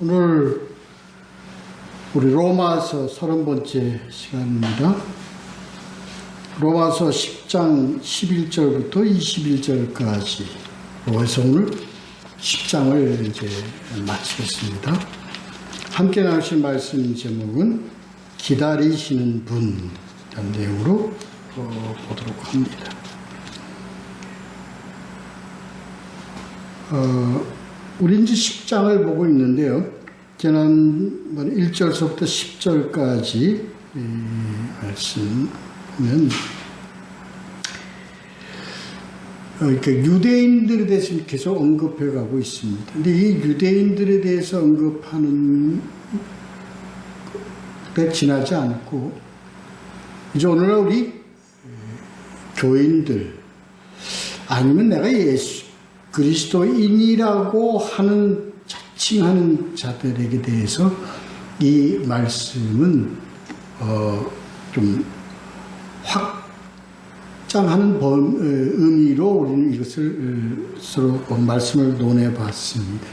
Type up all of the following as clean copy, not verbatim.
오늘 우리 로마서 30번째 시간입니다. 로마서 10장 11절부터 21절까지 로마서 오늘 10장을 이제 마치겠습니다. 함께 나누실 말씀 제목은 기다리시는 분이라는 내용으로 보도록 합니다. 우리 이제 10장을 보고 있는데요. 지난 1절서부터 10절까지 말씀은 그러니까 유대인들에 대해서 계속 언급해 가고 있습니다. 근데 이 유대인들에 대해서 언급하는 때 지나지 않고 이제 오늘날 우리 교인들 아니면 내가 예수 그리스도인이라고 하는 자칭하는 자들에게 대해서 이 말씀은 좀 확장하는 의미로 우리는 이것을 서로 말씀을 논해 봤습니다.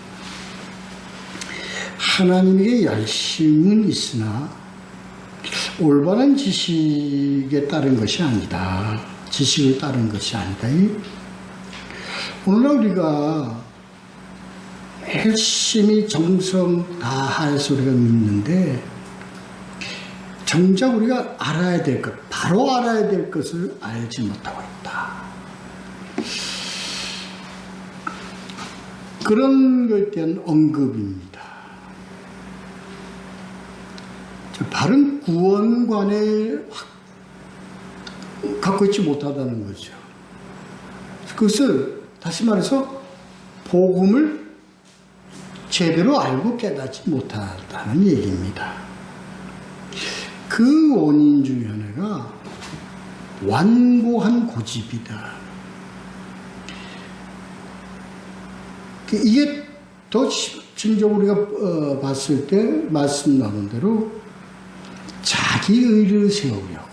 하나님에게 열심은 있으나 올바른 지식에 따른 것이 아니다. 지식을 따른 것이 아니다. 오늘날 우리가 열심히 정성 다해서 우리가 믿는데 정작 우리가 알아야 될 것, 바로 알아야 될 것을 알지 못하고 있다. 그런 것에 대한 언급입니다. 바른 구원관을 갖고 있지 못하다는 거죠. 그것을 다시 말해서 복음을 제대로 알고 깨닫지 못하다는 얘기입니다. 그 원인 중에 하나가 완고한 고집이다. 이게 더 심적으로 우리가 봤을 때 말씀 나눈 대로 자기 의를 세우려고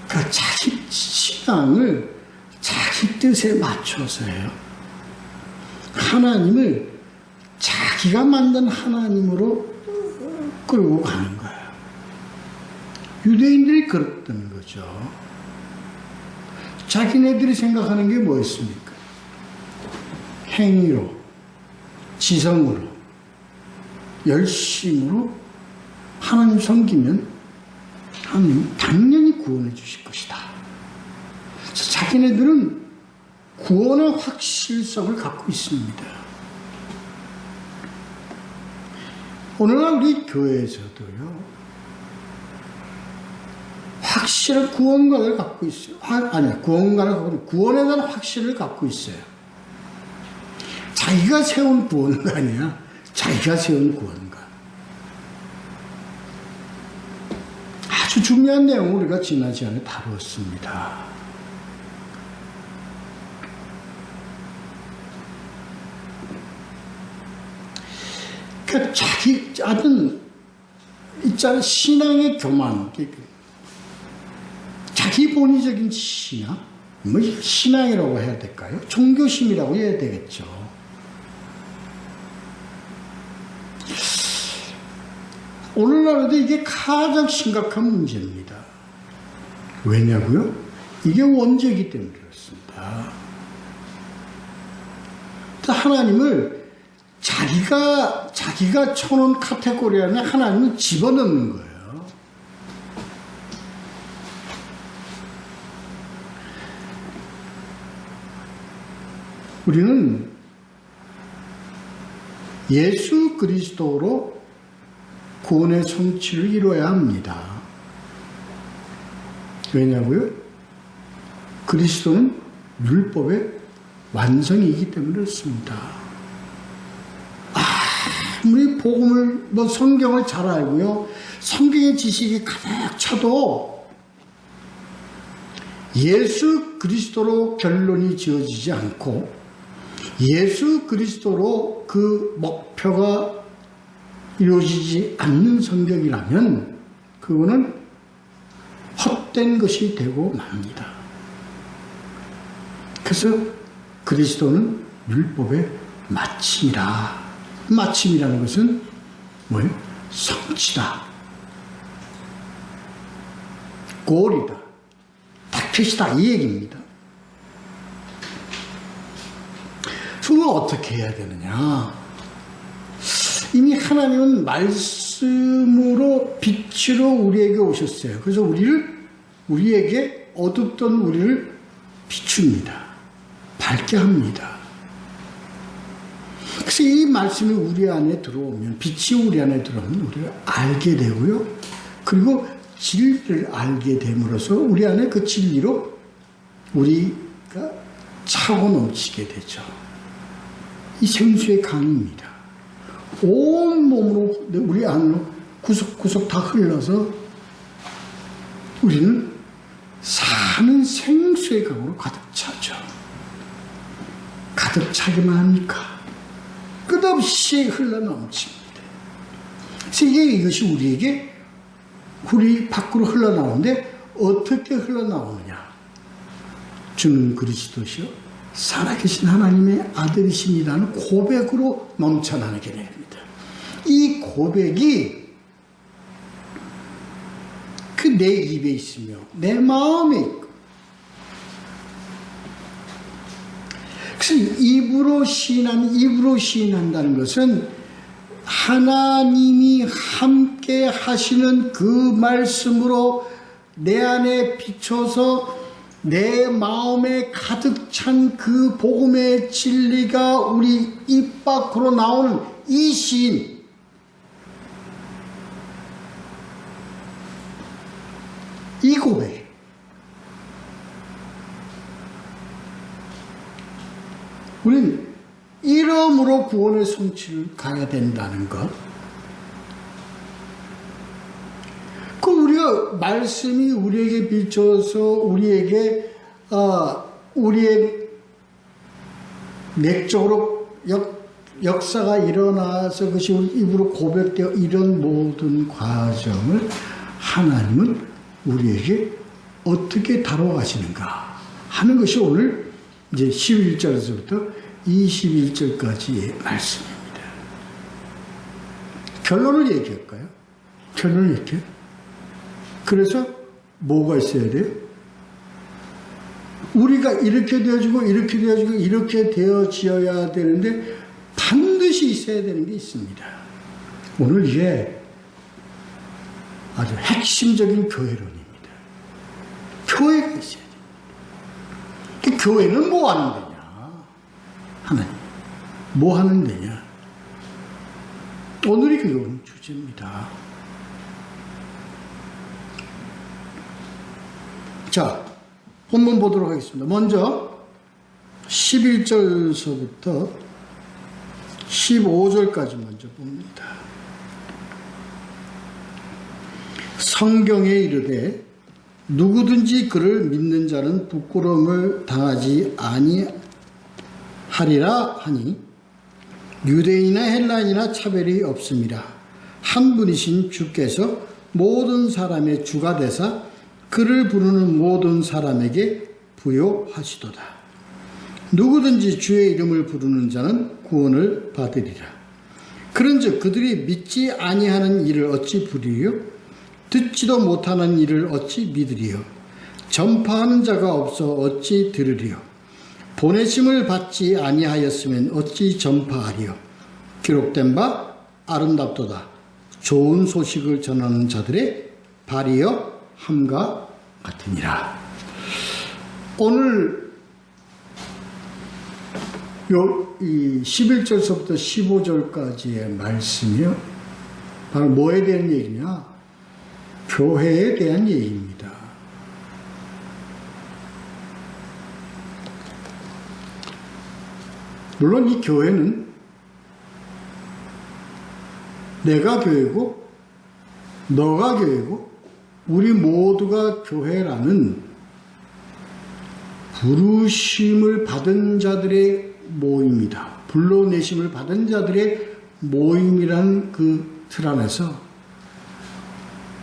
그러니까 자기 신앙을 자기 뜻에 맞춰서요. 하나님을 자기가 만든 하나님으로 끌고 가는 거예요. 유대인들이 그랬다는 거죠. 자기네들이 생각하는 게 뭐였습니까? 행위로, 지성으로, 열심으로 하나님 섬기면 하나님 당연히 구원해 주실 것이다. 자기네들은 구원의 확실성을 갖고 있습니다. 오늘날 우리 교회에서도요, 확실한 구원관을 갖고 있어요. 구원관을 갖고 있어요. 구원에 대한 확신을 갖고 있어요. 자기가 세운 구원관이야. 자기가 세운 구원관. 아주 중요한 내용을 우리가 지난 시간에 다루었습니다. 그러니까 자기 아는 있잖아 신앙의 교만, 자기 본의적인 신앙, 뭐 신앙이라고 해야 될까요? 종교심이라고 해야 되겠죠. 오늘날에도 이게 가장 심각한 문제입니다. 왜냐고요? 이게 원죄이기 때문에 그렇습니다. 하나님을 자기가 쳐놓은 카테고리 안에 하나님은 집어넣는 거예요. 우리는 예수 그리스도로 구원의 성취를 이루어야 합니다. 왜냐고요? 그리스도는 율법의 완성이기 때문에 그렇습니다. 우리 복음을 성경을 잘 알고요, 성경의 지식이 가득 차도 예수 그리스도로 결론이 지어지지 않고 예수 그리스도로 그 목표가 이루어지지 않는 성경이라면 그거는 헛된 것이 되고 맙니다. 그래서 그리스도는 율법의 마침이라 마침이라는 것은 뭐예요? 성취다, 골이다, 타켓이다, 이 얘기입니다. 그럼 어떻게 해야 되느냐? 이미 하나님은 말씀으로 빛으로 우리에게 오셨어요. 그래서 우리에게 어둡던 우리를 비춥니다. 밝게 합니다. 그래서 이 말씀이 우리 안에 들어오면, 빛이 우리 안에 들어오면 우리가 알게 되고요. 그리고 진리를 알게 됨으로써 우리 안에 그 진리로 우리가 차고 넘치게 되죠. 이 생수의 강입니다. 온몸으로 우리 안으로 구석구석 다 흘러서 우리는 사는 생수의 강으로 가득 차죠. 가득 차기만 하니까 끝없이 흘러넘칩니다. 그래서 이것이 우리 밖으로 흘러나오는데 어떻게 흘러나오느냐? 주는 그리스도시요 살아계신 하나님의 아들이십니다는 고백으로 넘쳐나게 됩니다. 이 고백이 그 내 입에 있으며 내 마음에 있고, 그래서 입으로 시인한다는 것은 하나님이 함께 하시는 그 말씀으로 내 안에 비춰서 내 마음에 가득 찬 그 복음의 진리가 우리 입 밖으로 나오는 이 시인, 이 고백, 우리는 이름으로 구원의 성취를 가야 된다는 것. 그 우리가 말씀이 우리에게 비춰서 우리에게 우리의 내적으로 역사가 일어나서 그것이 우리 입으로 고백되어 이런 모든 과정을 하나님은 우리에게 어떻게 다뤄가시는가 하는 것이 오늘 이제 11절에서부터 21절까지의 말씀입니다. 결론을 얘기할까요? 결론을 얘기해요. 그래서 뭐가 있어야 돼요? 우리가 이렇게 되어지고 이렇게 되어지고 이렇게 되어지어야 되는데 반드시 있어야 되는 게 있습니다. 오늘 이게 아주 핵심적인 교회론입니다. 교회가 있어야 돼요. 그 교회는 뭐 하는 데냐? 하나님, 뭐 하는 데냐? 오늘이 교회론 주제입니다. 자, 본문 보도록 하겠습니다. 먼저 11절서부터 15절까지 먼저 봅니다. 성경에 이르되 누구든지 그를 믿는 자는 부끄러움을 당하지 아니하리라 하니 유대인이나 헬라인이나 차별이 없습니다. 한 분이신 주께서 모든 사람의 주가 되사 그를 부르는 모든 사람에게 부요하시도다. 누구든지 주의 이름을 부르는 자는 구원을 받으리라. 그런즉 그들이 믿지 아니하는 일을 어찌 부리요? 듣지도 못하는 일을 어찌 믿으리요? 전파하는 자가 없어 어찌 들으리요? 보내심을 받지 아니하였으면 어찌 전파하리요? 기록된 바 아름답도다. 좋은 소식을 전하는 자들의 발이여 함과 같으니라. 오늘 이 11절서부터 15절까지의 말씀이요, 바로 뭐에 대한 얘기냐? 교회에 대한 얘기입니다. 물론 이 교회는 내가 교회고 너가 교회고 우리 모두가 교회라는 부르심을 받은 자들의 모임이다. 불러내심을 받은 자들의 모임이라는 그 틀 안에서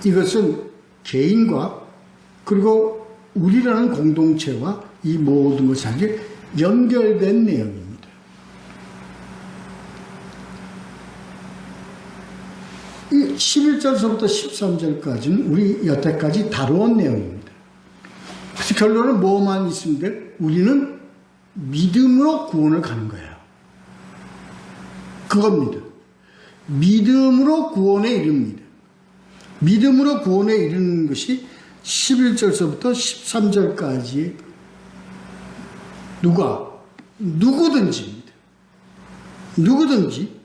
이것은 개인과 그리고 우리라는 공동체와 이 모든 것이 연결된 내용입니다. 11절서부터 13절까지는 우리 여태까지 다루었 내용입니다. 그래서 결론은 뭐만 있으면 돼? 우리는 믿음으로 구원을 가는 거예요. 그겁니다. 믿음으로 구원에 이릅니다. 믿음으로 구원에 이르는 것이 11절서부터 13절까지 누구든지입니다. 누구든지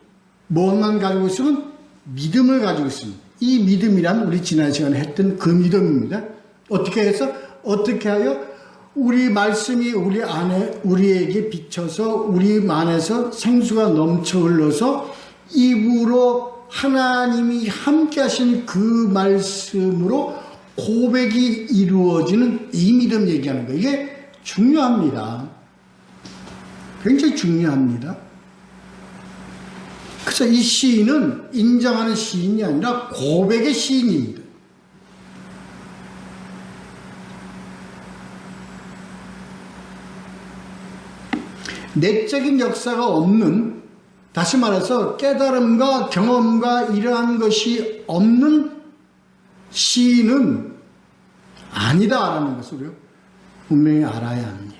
뭐만 가지고 있으면 믿음을 가지고 있습니다. 이 믿음이란 우리 지난 시간에 했던 그 믿음입니다. 어떻게 해서? 어떻게 하여? 우리 말씀이 우리 안에, 우리에게 비쳐서 우리 안에서 생수가 넘쳐 흘러서 입으로 하나님이 함께 하신 그 말씀으로 고백이 이루어지는 이 믿음 얘기하는 거예요. 이게 중요합니다. 굉장히 중요합니다. 그래서 이 시인은 인정하는 시인이 아니라 고백의 시인입니다. 내적인 역사가 없는, 다시 말해서 깨달음과 경험과 이러한 것이 없는 시인은 아니다라는 것을 우리가 분명히 알아야 합니다.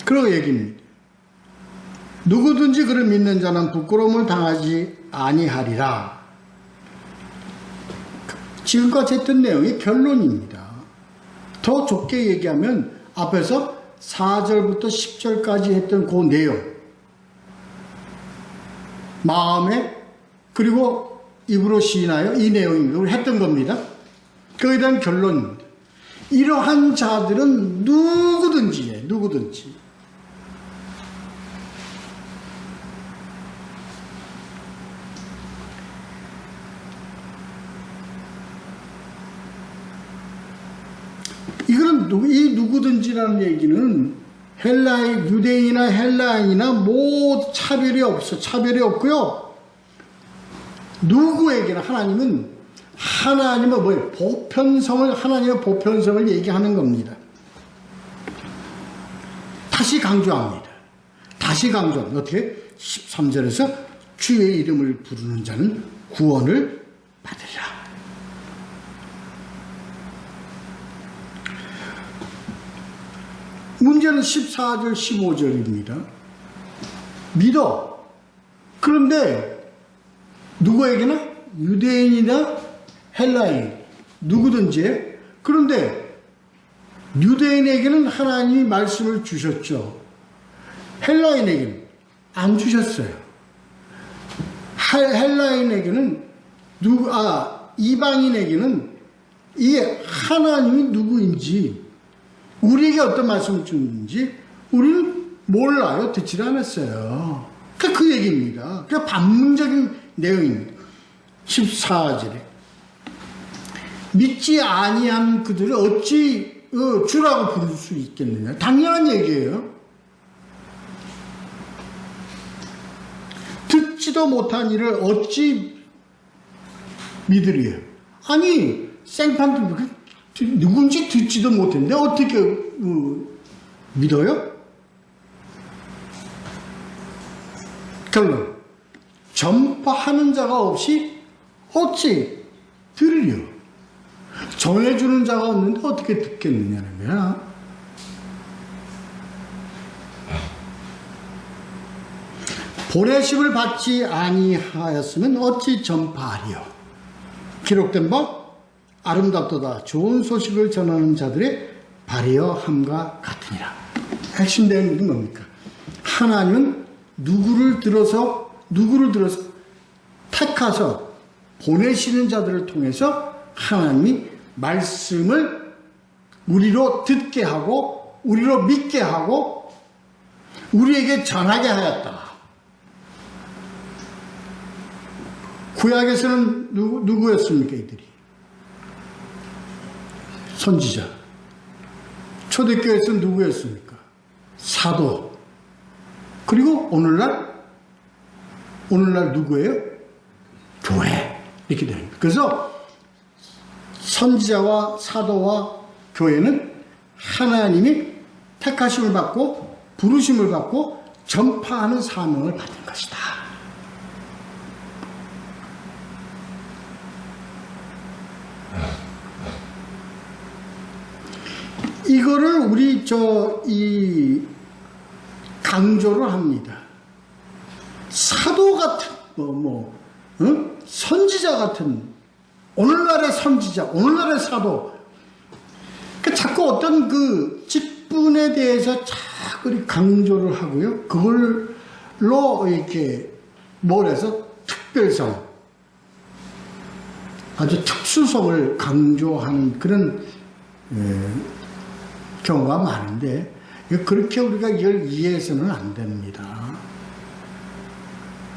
그런 얘기입니다. 누구든지 그를 믿는 자는 부끄러움을 당하지 아니하리라. 지금까지 했던 내용이 결론입니다. 더 좁게 얘기하면 앞에서 4절부터 10절까지 했던 그 내용, 마음에 그리고 입으로 시인하여 이 내용을 했던 겁니다. 그에 대한 결론입니다. 이러한 자들은 누구든지 이거는 이 누구든지라는 얘기는 유대인이나 헬라인이나 뭐 차별이 없고요. 누구에게나 하나님은 뭐예요? 하나님의 보편성을 얘기하는 겁니다. 다시 강조합니다. 어떻게? 13절에서 주의 이름을 부르는 자는 구원을 받으리라. 문제는 14절, 15절입니다. 믿어. 그런데 누구에게나? 유대인이나 헬라인, 누구든지. 그런데 유대인에게는 하나님이 말씀을 주셨죠. 헬라인에게는 안 주셨어요. 헬라인에게는 이방인에게는 이 하나님이 누구인지, 우리에게 어떤 말씀을 주는지 우리는 몰라요. 듣지 않았어요. 그 얘기입니다. 반문적인 내용입니다. 14절에 믿지 아니한 그들을 어찌 주라고 부를 수 있겠느냐. 당연한 얘기예요. 듣지도 못한 이를 어찌 믿으리요. 아니 생판도 누군지 듣지도 못했는데 어떻게 믿어요? 결론, 전파하는 자가 없이 어찌 들으려. 전해주는 자가 없는데 어떻게 듣겠느냐는 거야. 보내심을 받지 아니하였으면 어찌 전파하리요. 기록된 바 아름답도다 좋은 소식을 전하는 자들의 발이여 함과 같으니라. 핵심 내용이 뭡니까? 하나님은 누구를 들어서 택하서 보내시는 자들을 통해서 하나님이 말씀을 우리로 듣게 하고 우리로 믿게 하고 우리에게 전하게 하였다. 구약에서는 누구였습니까? 이들이 선지자. 초대교회에서는 누구였습니까? 사도. 그리고 오늘날 누구예요? 교회 이렇게 됩니다. 그래서 선지자와 사도와 교회는 하나님이 택하심을 받고 부르심을 받고 전파하는 사명을 받은 것이다. 이거를 우리 강조를 합니다. 사도 같은 선지자 같은 오늘날의 선지자, 오늘날의 사도. 자꾸 어떤 그 직분에 대해서 자꾸 강조를 하고요. 그걸로 이렇게 뭘해서 특별성, 아주 특수성을 강조하는 그런 경우가 많은데 그렇게 우리가 이걸 이해해서는 안 됩니다.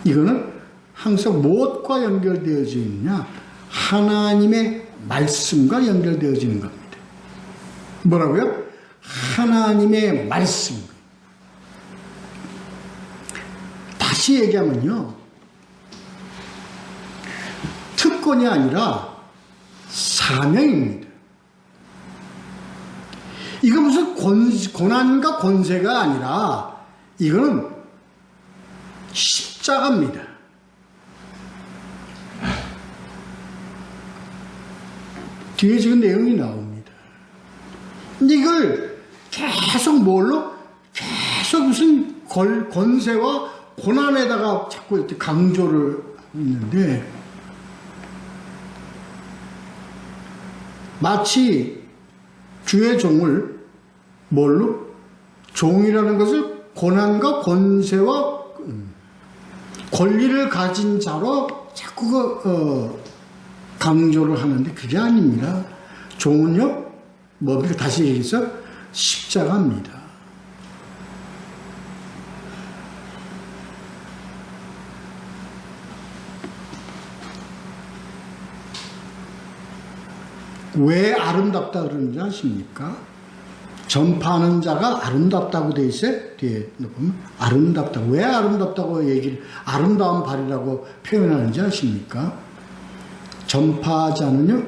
이거는 항상 무엇과 연결되어져 있느냐? 하나님의 말씀과 연결되어지는 겁니다. 뭐라고요? 하나님의 말씀. 다시 얘기하면요, 특권이 아니라 사명입니다. 이거 무슨 고난과 권세가 아니라 이거는 십자가입니다. 뒤에 지금 내용이 나옵니다. 근데 이걸 계속 뭘로? 계속 무슨 권세와 고난에다가 자꾸 이렇게 강조를 했는데, 마치 주의 종을 뭘로? 종이라는 것을 고난과 권세와 권리를 가진 자로 자꾸 강조를 하는데 그게 아닙니다. 종은요, 뭡니까? 다시 얘기해서 십자가입니다. 왜 아름답다 그러는지 아십니까? 전파하는 자가 아름답다고 돼 있어요. 뒤에 보면 아름답다. 왜 아름답다고 아름다운 발이라고 표현하는지 아십니까? 전파자는요,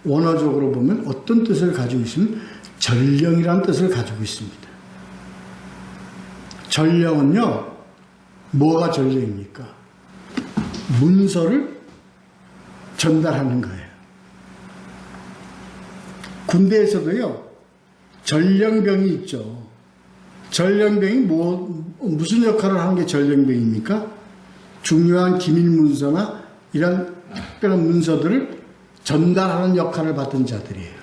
원어적으로 보면 어떤 뜻을 가지고 있으면 전령이라는 뜻을 가지고 있습니다. 전령은요, 뭐가 전령입니까? 문서를 전달하는 거예요. 군대에서도요, 전령병이 있죠. 전령병이 무슨 역할을 하는 게 전령병입니까? 중요한 기밀 문서나 이런 특별한 문서들을 전달하는 역할을 받은 자들이에요.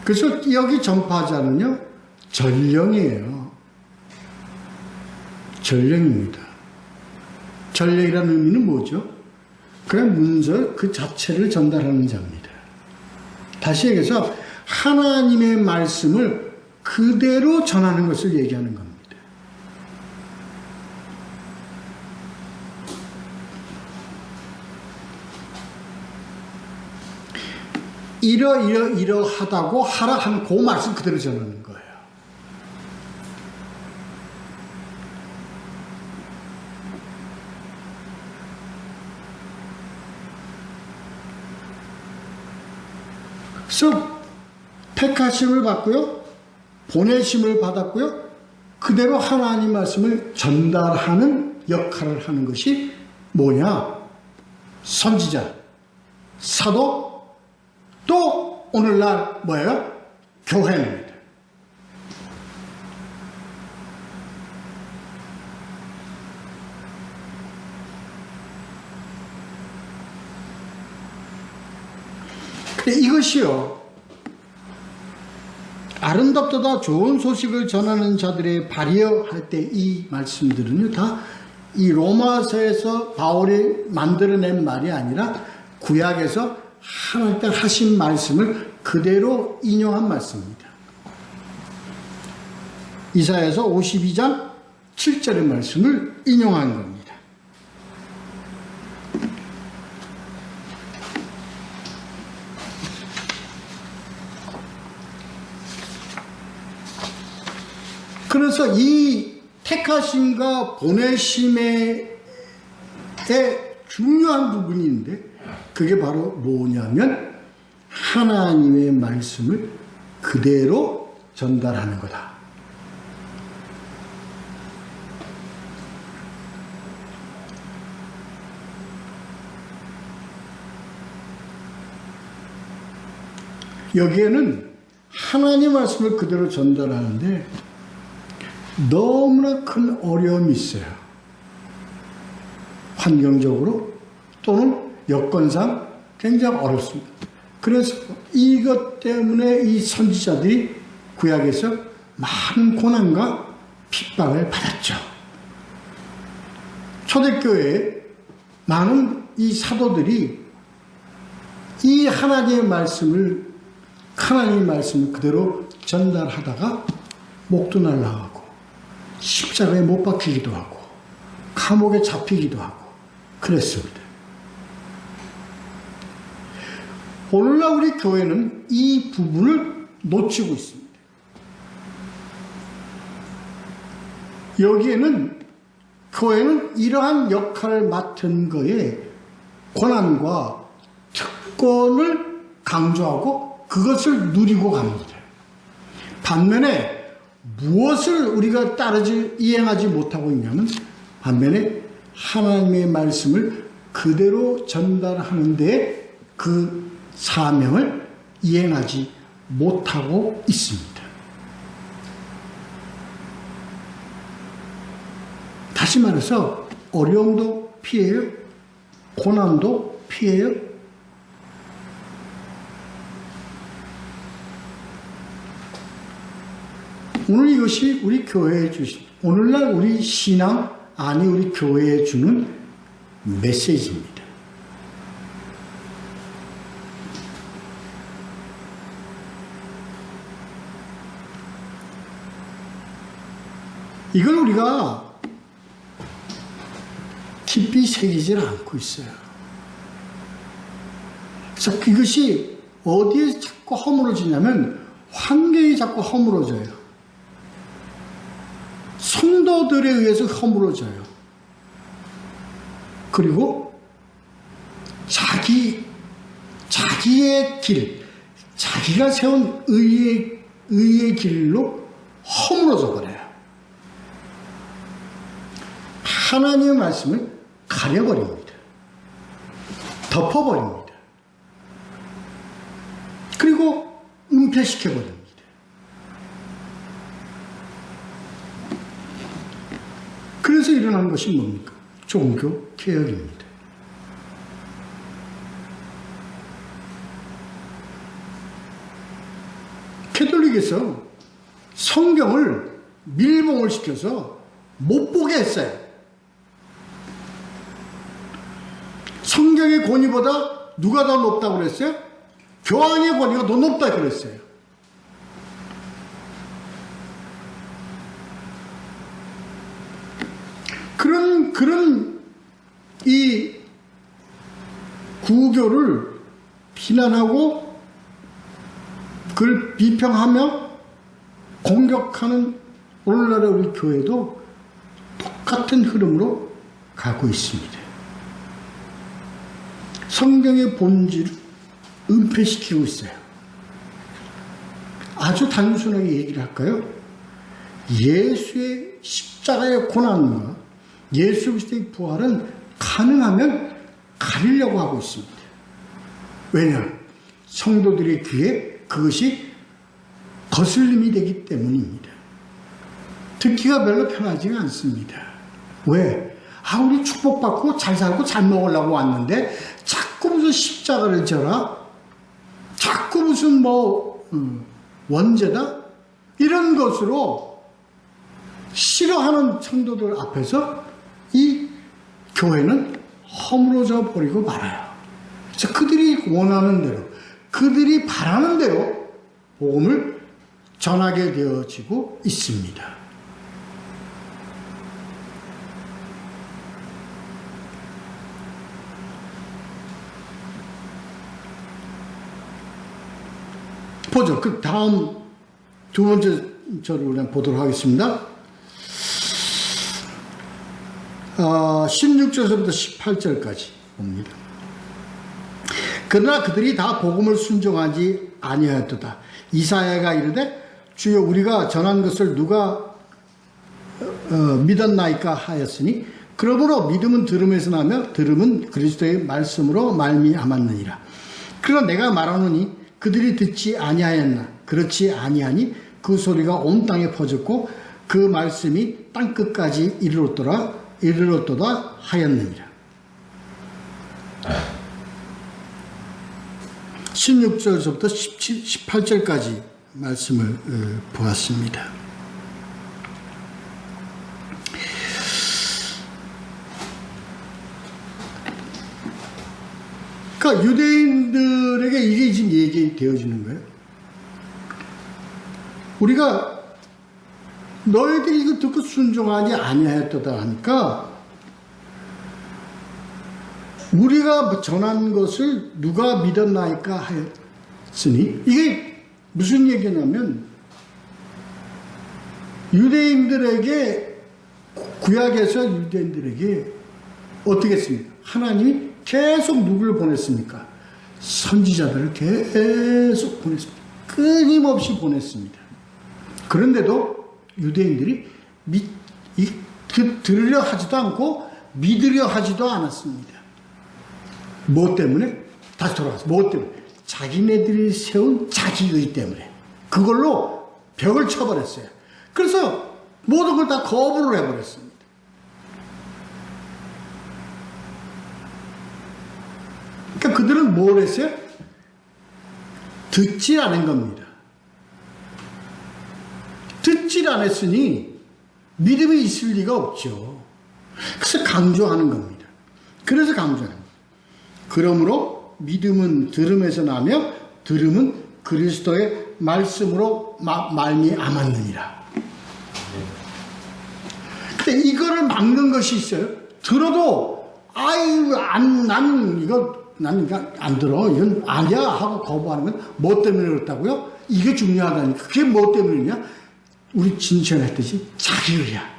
그래서 여기 전파자는요, 전령이에요. 전령입니다. 전령이라는 의미는 뭐죠? 그냥 문서 그 자체를 전달하는 자입니다. 다시 얘기해서 하나님의 말씀을 그대로 전하는 것을 얘기하는 겁니다. 이러하다고 하라 하는 그 말씀 그대로 전하는 거예요. 그래서 택하심을 받고요, 보내심을 받았고요, 그대로 하나님 말씀을 전달하는 역할을 하는 것이 뭐냐? 선지자, 사도, 또 오늘날 뭐예요? 교회입니다. 근데 이것이요, 아름답도다 좋은 소식을 전하는 자들의 발이여 할 때 이 말씀들은요, 다 이 로마서에서 바울이 만들어낸 말이 아니라 구약에서 하나님 하신 말씀을 그대로 인용한 말씀입니다. 이사야서 52장 7절의 말씀을 인용한 겁니다. 그래서 이 택하심과 보내심의 중요한 부분인데 그게 바로 뭐냐면 하나님의 말씀을 그대로 전달하는 거다. 여기에는 하나님의 말씀을 그대로 전달하는데 너무나 큰 어려움이 있어요. 환경적으로 또는 여건상 굉장히 어렵습니다. 그래서 이것 때문에 이 선지자들이 구약에서 많은 고난과 핍박을 받았죠. 초대교회에 많은 이 사도들이 이 하나님의 말씀을 그대로 전달하다가 목도 날라가고 십자가에 못 박히기도 하고 감옥에 잡히기도 하고 그랬습니다. 오늘날 우리 교회는 이 부분을 놓치고 있습니다. 여기에는 교회는 이러한 역할을 맡은 거에 고난과 특권을 강조하고 그것을 누리고 갑니다. 반면에 무엇을 우리가 이행하지 못하고 있냐면 반면에 하나님의 말씀을 그대로 전달하는데 그 사명을 이행하지 못하고 있습니다. 다시 말해서 어려움도 피해요. 고난도 피해요. 오늘 이것이 우리 교회에 주신, 오늘날 우리 신앙, 우리 교회에 주는 메시지입니다. 이걸 우리가 깊이 새기질 않고 있어요. 그래서 이것이 어디에 자꾸 허물어지냐면 환경이 자꾸 허물어져요. 성도들에 의해서 허물어져요. 그리고 자기의 길, 자기가 세운 의의 길로 허물어져 버려요. 하나님의 말씀을 가려버립니다. 덮어버립니다. 그리고 은폐시켜버립니다. 그래서 일어난 것이 뭡니까? 종교 개혁입니다. 캐톨릭에서 성경을 밀봉을 시켜서 못 보게 했어요. 성경의 권위보다 누가 더 높다고 그랬어요? 교황의 권위가 더 높다고 그랬어요. 그런 이 구교를 비난하고 그걸 비평하며 공격하는 오늘날의 우리 교회도 똑같은 흐름으로 가고 있습니다. 성경의 본질을 은폐시키고 있어요. 아주 단순하게 얘기를 할까요? 예수의 십자가의 고난과 예수 그리스도의 부활은 가능하면 가리려고 하고 있습니다. 왜냐? 성도들의 귀에 그것이 거슬림이 되기 때문입니다. 듣기가 별로 편하지가 않습니다. 왜? 우리 축복받고 잘 살고 잘 먹으려고 왔는데 자꾸 무슨 십자가를 져라? 자꾸 무슨 원죄다? 이런 것으로 싫어하는 성도들 앞에서 이 교회는 허물어져 버리고 말아요. 그래서 그들이 원하는 대로, 그들이 바라는 대로 복음을 전하게 되어지고 있습니다. 보죠. 그 다음 두 번째 절을 그냥 보도록 하겠습니다. 16절에서부터 18절까지 봅니다. 그러나 그들이 다 복음을 순종하지 아니하였도다. 이사야가 이르되 주여 우리가 전한 것을 누가 믿었나이까 하였으니 그러므로 믿음은 들음에서 나며 들음은 그리스도의 말씀으로 말미암았느니라. 그러나 내가 말하노니 그들이 듣지 아니하였나. 그렇지 아니하니 그 소리가 온 땅에 퍼졌고 그 말씀이 땅끝까지 이르렀도다 하였느니라. 16절에서부터 18절까지 말씀을 보았습니다. 그러니까 유대인들에게 이게 지금 얘기되어지는 거예요. 우리가 너희들이 이거 듣고 순종하지 아니하였도다 하니까 우리가 전한 것을 누가 믿었나이까 하였으니 이게 무슨 얘기냐면 유대인들에게 구약에서 유대인들에게 어떻게 했습니까? 하나님이 계속 누구를 보냈습니까? 선지자들을 계속 보냈습니다. 끊임없이 보냈습니다. 그런데도 유대인들이 들으려 하지도 않고 믿으려 하지도 않았습니다. 뭐 때문에? 다시 돌아가서 뭐 때문에? 자기네들이 세운 자기의 때문에 그걸로 벽을 쳐버렸어요. 그래서 모든 걸 다 거부를 해버렸습니다. 그러니까 그들은 뭘 했어요? 듣질 않은 겁니다. 듣질 않았으니 믿음이 있을 리가 없죠. 그래서 강조하는 겁니다. 그래서 강조하는 겁니다. 그러므로 믿음은 들음에서 나며 들음은 그리스도의 말씀으로 말미암았느니라. 근데 이거를 막는 것이 있어요. 들어도 난 이거 안 들어. 이건 아니야 하고 거부하는 건 뭐 때문에 그렇다고요? 이게 중요하다니까. 그게 뭐 때문이냐? 우리 진천했듯이 자기의야.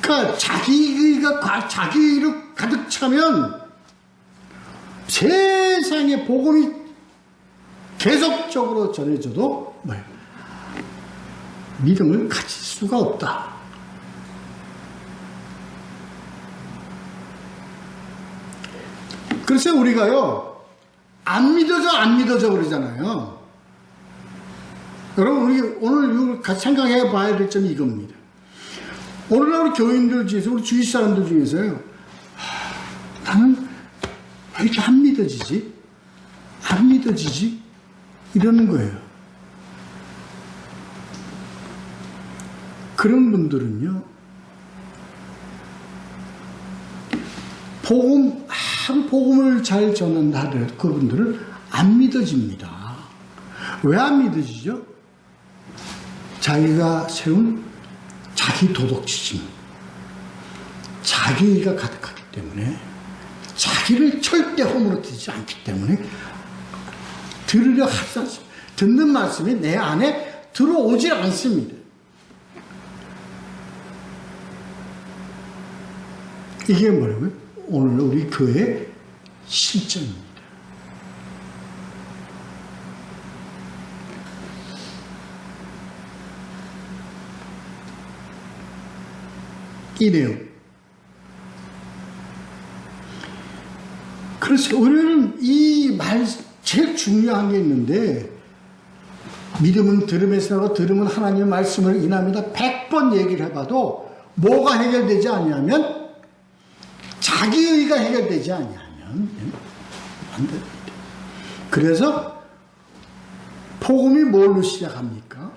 그러니까 자기의로 가득 차면 세상에 복음이 계속적으로 전해져도 뭐예요? 믿음을 가질 수가 없다. 그래서 우리가요, 안 믿어져 그러잖아요. 여러분, 우리 오늘 같이 생각해 봐야 될 점이 이겁니다. 오늘날 우리 교인들 중에서, 우리 주위 사람들 중에서요, 나는 왜 이렇게 안 믿어지지? 이러는 거예요. 그런 분들은요, 복음을 잘 전한다 하더라도 그분들은 안 믿어집니다. 왜 안 믿어지죠? 자기가 세운 자기 도덕지심, 자기가 가득하기 때문에, 자기를 절대 허물어뜨리지 않기 때문에 들으려 하지 않습니다. 듣는 말씀이 내 안에 들어오지 않습니다. 이게 뭐라고요? 오늘 우리 교회의 실정입니다. 이 내용. 그래서 우리는 이 말 제일 중요한 게 있는데, 믿음은 들음에서 나고 들음은 하나님의 말씀을 인합니다. 100번 얘기를 해봐도 뭐가 해결되지 않냐면 자기의가 해결되지 않냐면 안 됩니다. 그래서 복음이 뭘로 시작합니까?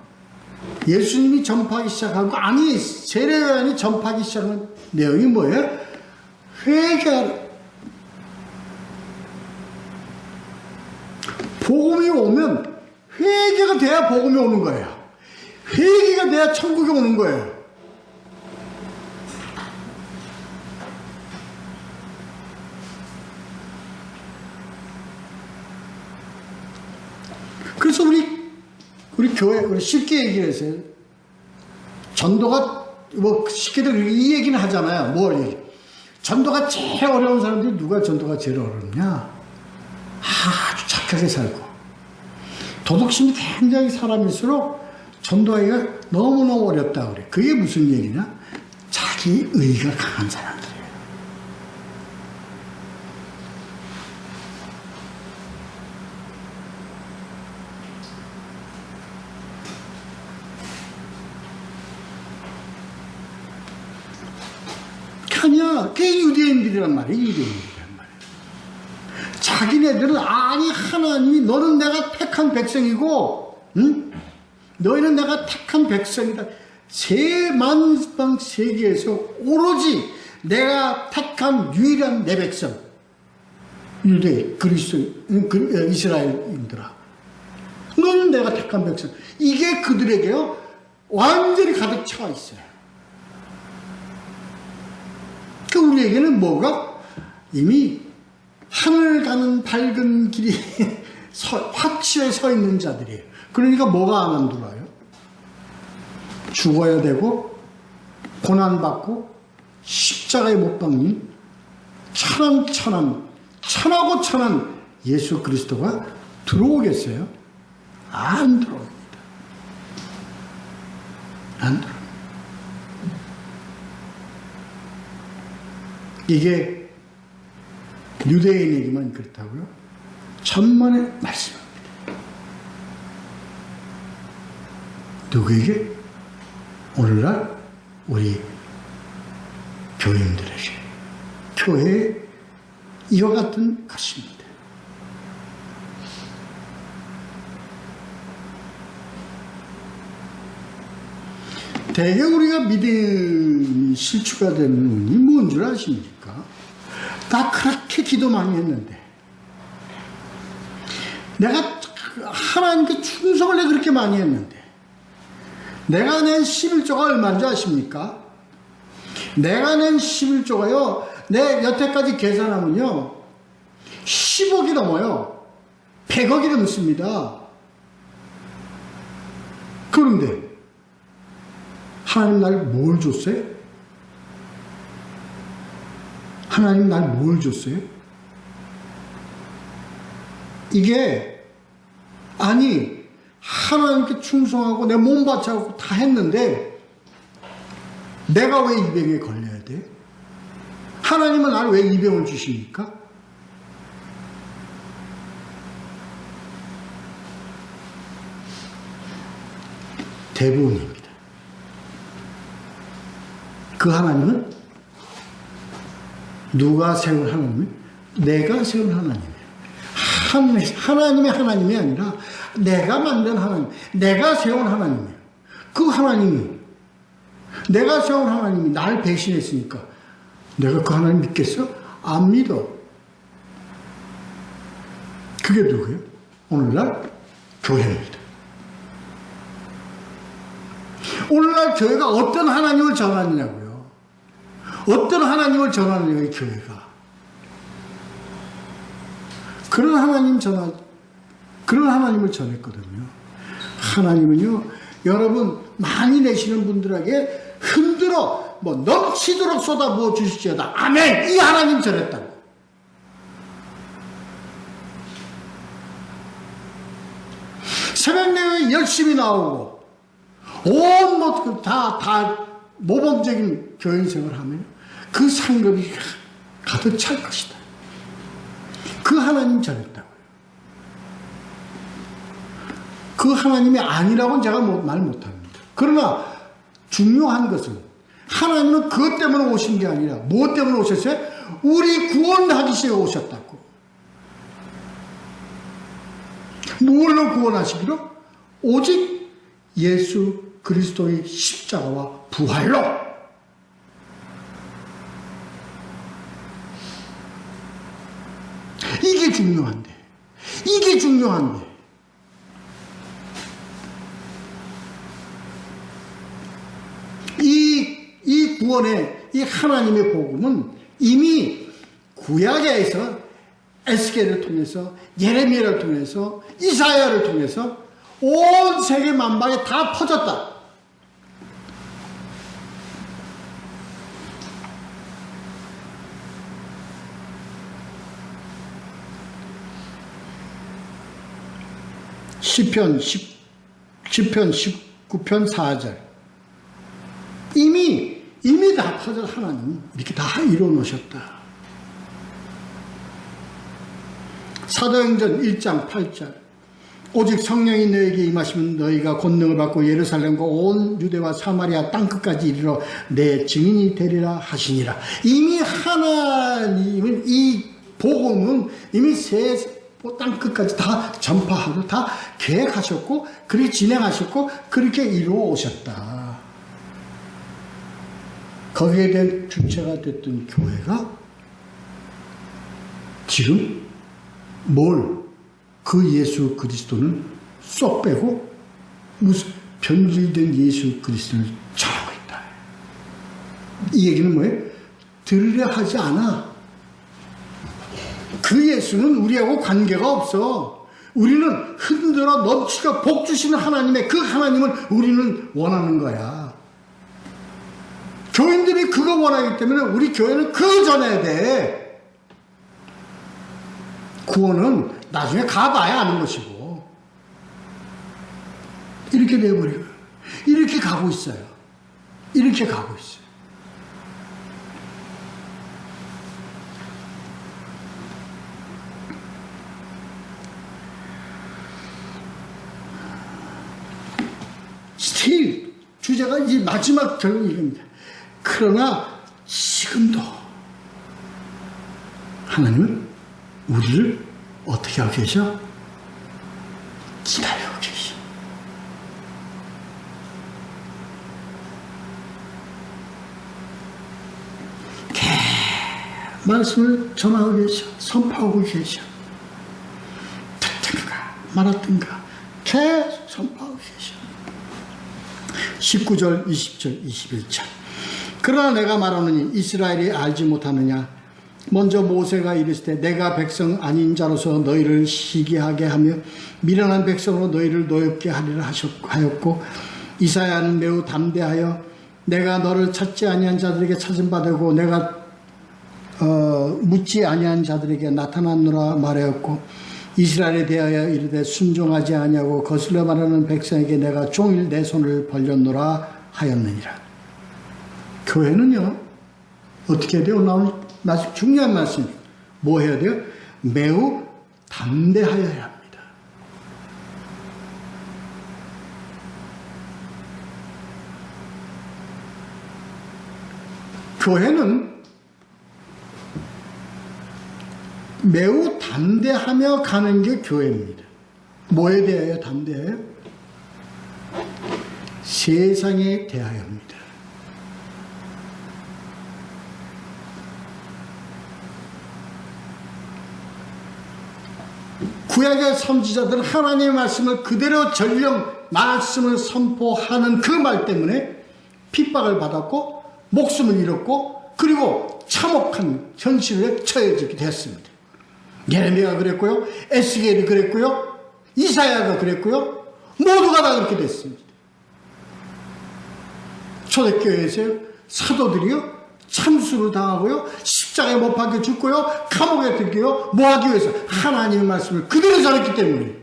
예수님이 전파하기 시작하고, 아니 세례요한이 전파하기 시작하는 내용이 뭐예요? 회개하라. 복음이 오면 회개가 돼야 복음이 오는 거예요. 회개가 돼야 천국이 오는 거예요. 교회, 우리 쉽게 얘기를 했어요. 전도가, 뭐, 쉽게들 이 얘기는 하잖아요. 뭘 얘기. 전도가 제일 어려운 사람들이 누가 전도가 제일 어렵냐? 아주 착하게 살고, 도덕심이 굉장히 사람일수록 전도하기가 너무너무 어렵다 그래. 그게 무슨 얘기냐? 자기 의가 강한 사람들이에요. 아니야. 그게 유대인들이란 말이에요. 유대인들이란 말이에요. 자기네들은 아니 하나님이 너는 내가 택한 백성이고 응? 너희는 내가 택한 백성이다. 세만방 세계에서 오로지 내가 택한 유일한 내 백성 유대 그리스도 이스라엘인들아 너는 내가 택한 백성 이게 그들에게요 완전히 가득 차 있어요. 그 우리에게는 뭐가 이미 하늘 가는 밝은 길이 확실히 서 있는 자들이에요. 그러니까 뭐가 안 들어와요? 죽어야 되고 고난받고 십자가에 못 박는 천하고 천한 예수 그리스도가 들어오겠어요? 안 들어옵니다. 안 들어옵니다. 이게 유대인에게만 그렇다고요? 천만의 말씀입니다. 누구에게? 오늘날 우리 교인들에게 교회에 이와 같은 것입니다. 대개 우리가 믿음이 실추가 되는 운이 뭔 줄 아십니까? 나 그렇게 기도 많이 했는데 내가 하나님께 충성을 내가 그렇게 많이 했는데 내가 낸 11조가 얼마인 줄 아십니까? 내가 낸 11조가요 내 여태까지 계산하면요 10억이 넘어요. 100억이 넘습니다. 그런데 하나님 날 뭘 줬어요? 하나님 날 뭘 줬어요? 이게 아니 하나님께 충성하고 내 몸 바쳐갖고 다 했는데 내가 왜 이 병에 걸려야 돼? 하나님은 나를 왜 이 병을 주십니까? 대부분입니다. 그 하나님은 누가 세운 하나님이에요? 내가 세운 하나님이에요. 하나님의 하나님이 아니라 내가 만든 하나님, 내가 세운 하나님이에요. 그 하나님이 내가 세운 하나님이 날 배신했으니까 내가 그 하나님 믿겠어? 안 믿어. 그게 누구예요? 오늘날 교회입니다. 오늘날 교회가 어떤 하나님을 전하느냐고요. 어떤 하나님을 전하느냐, 이 교회가. 그런 하나님을 전했거든요. 하나님은요, 여러분, 많이 내시는 분들에게 흔들어, 넘치도록 쏟아부어 주시지어다. 아멘! 이 하나님 전했다고. 새벽 내에 열심히 나오고, 다 모범적인 교인 생활을 하면 그 상급이 가득 찰 것이다. 그 하나님 전했다고요. 그 하나님이 아니라고는 제가 말 못합니다. 그러나 중요한 것은 하나님은 그것 때문에 오신 게 아니라 무엇 때문에 오셨어요? 우리 구원하기 위해 오셨다고. 뭘로 구원하시기로? 오직 예수 그리스도의 십자가와 부활로. 이게 중요한데 이 구원의 이 하나님의 복음은 이미 구약에서 에스겔을 통해서 예레미야를 통해서 이사야를 통해서 온 세계 만방에 다 퍼졌다. 시편 19편 4절. 이미 다 퍼져 하나님 이렇게 다 이루어 놓으셨다. 사도행전 1장 8절. 오직 성령이 너에게 임하시면 너희가 권능을 받고 예루살렘과 온 유대와 사마리아 땅끝까지 이르러 내 증인이 되리라 하시니라. 이미 하나님은 이 복음은 이미 땅끝까지 다 전파하고 다 계획하셨고 그렇게 진행하셨고 그렇게 이루어 오셨다. 거기에 대한 주체가 됐던 교회가 지금 그 예수 그리스도는 쏙 빼고 무슨 변질된 예수 그리스도를 전하고 있다. 이 얘기는 뭐예요? 들으려 하지 않아. 그 예수는 우리하고 관계가 없어. 우리는 흔들어 넘치가 복 주시는 하나님의 그 하나님을 우리는 원하는 거야. 교인들이 그거 원하기 때문에 우리 교회는 그거 전해야 돼. 구원은 나중에 가봐야 아는 것이고. 이렇게 돼버려요. 이렇게 가고 있어요. 이렇게 가고 있어요. 스틸 주제가 이제 마지막 결국 이겁니다. 그러나 지금도 하나님은 우리를 어떻게 하고 계셔? 기다리고 계셔. 말씀을 전하고 계셔. 선포하고 계셔. 듣든가 말았든가 계속 선포하고 계셔. 19절, 20절, 21절. 그러나 내가 말하노니 이스라엘이 알지 못하느냐. 먼저 모세가 이르시되 내가 백성 아닌 자로서 너희를 시기하게 하며 미련한 백성으로 너희를 노엽게 하리라 하였고, 이사야는 매우 담대하여 내가 너를 찾지 아니한 자들에게 찾은 바 되고 내가 묻지 아니한 자들에게 나타났노라 말하였고, 이스라엘에 대하여 이르되 순종하지 아니하고 거슬러 말하는 백성에게 내가 종일 내 손을 벌렸노라 하였느니라. 교회는요 어떻게 해야 돼요? 오늘 말씀, 중요한 말씀. 뭐 해야 돼요? 매우 담대하여야 합니다. 교회는 매우 담대하며 가는 게 교회입니다. 뭐에 대하여 담대해요? 세상에 대하여입니다. 구약의 선지자들은 하나님의 말씀을 그대로 전령 말씀을 선포하는 그 말 때문에 핍박을 받았고 목숨을 잃었고 그리고 참혹한 현실에 처해지게 됐습니다. 예레미야가 그랬고요, 에스겔이 그랬고요, 이사야가 그랬고요, 모두가 다 그렇게 됐습니다. 초대교회에서요 사도들이요 참수를 당하고요, 십자가에 못 박혀 죽고요, 감옥에 들고요, 뭐 하기 위해서? 하나님의 말씀을 그대로 전했기 때문에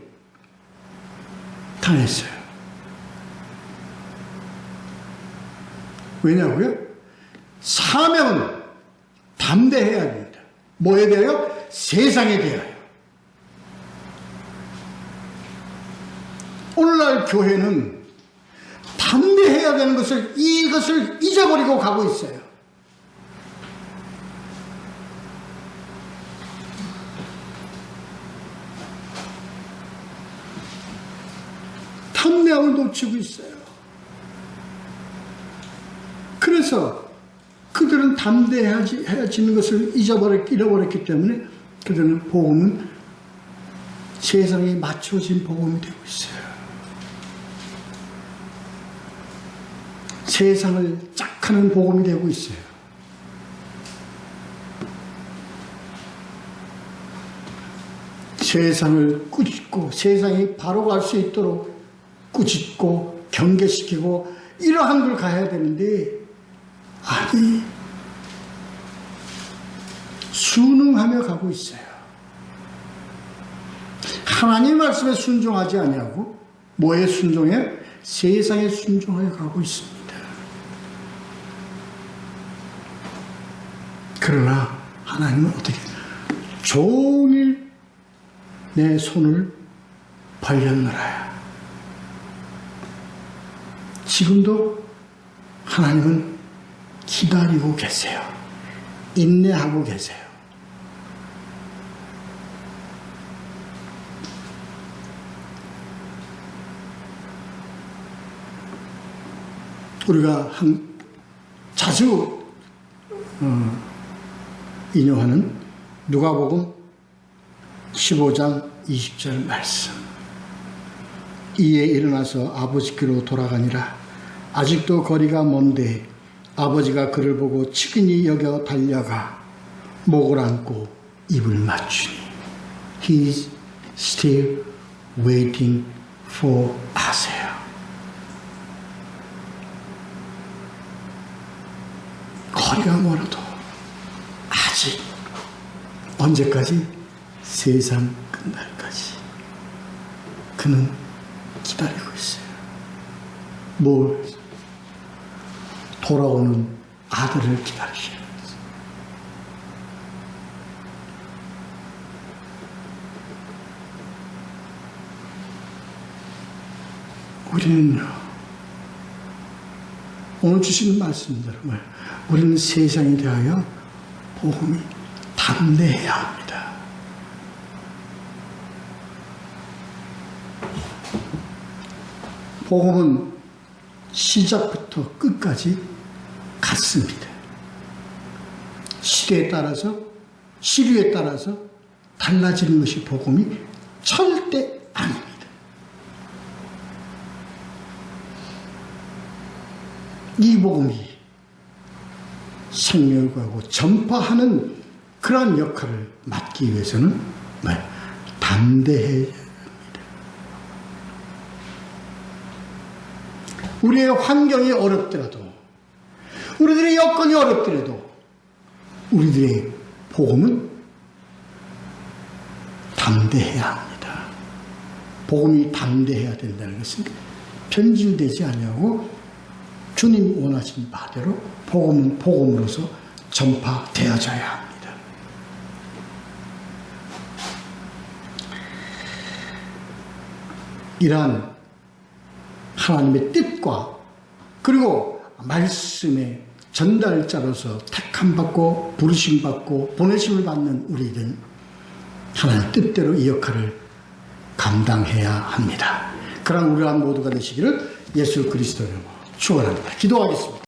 당했어요. 왜냐고요? 사명은 담대해야 합니다. 뭐에 대하여? 세상에 대하여. 오늘날 교회는 담대해야 되는 이것을 잊어버리고 가고 있어요. 담대함을 놓치고 있어요. 그래서 그들은 담대해지는 것을 잃어버렸기 때문에 그들은 복음은 세상에 맞춰진 복음이 되고 있어요. 세상을 짝하는 복음이 되고 있어요. 세상을 꾸짖고 세상이 바로 갈 수 있도록 꾸짖고 경계시키고 이러한 걸 가야 되는데 아니 순응하며 가고 있어요. 하나님 말씀에 순종하지 아니하고 뭐에 순종해? 세상에 순종하여 가고 있습니다. 그러나 하나님은 어떻게 종일 내 손을 벌렸노라. 지금도 하나님은 기다리고 계세요. 인내하고 계세요. 우리가 자주 인용하는 누가복음 15장 20절 말씀. 이에 일어나서 아버지께로 돌아가니라. 아직도 거리가 먼데 아버지가 그를 보고 측은히 여겨 달려가 목을 안고 입을 맞추니 He is still waiting for us예요. 거리가 멀어도 아직 언제까지? 세상 끝날까지 그는 기다리고 있어요. 뭘? 돌아오는 아들을 기다리셔야 돼요. 우리는요, 오늘 주시는 말씀대로 우리는 세상에 대하여 복음이 담대해야 합니다. 복음은 시작부터 끝까지 같습니다. 시대에 따라서, 시류에 따라서 달라지는 것이 복음이 절대 아닙니다. 이 복음이 생명을 구하고 전파하는 그러한 역할을 맡기 위해서는 담대해야 합니다. 우리의 환경이 어렵더라도, 우리들의 여건이 어렵더라도 우리들의 복음은 담대해야 합니다. 복음이 담대해야 된다는 것은 변질되지 아니하고 주님 원하신 바대로 복음은 복음으로서 전파되어져야 합니다. 이러한 하나님의 뜻과 그리고 말씀의 전달자로서 택함받고 부르심받고 보내심을 받는 우리들은 하나님 뜻대로 이 역할을 감당해야 합니다. 그러한 우리 모두가 되시기를 예수 그리스도로 축원합니다. 기도하겠습니다.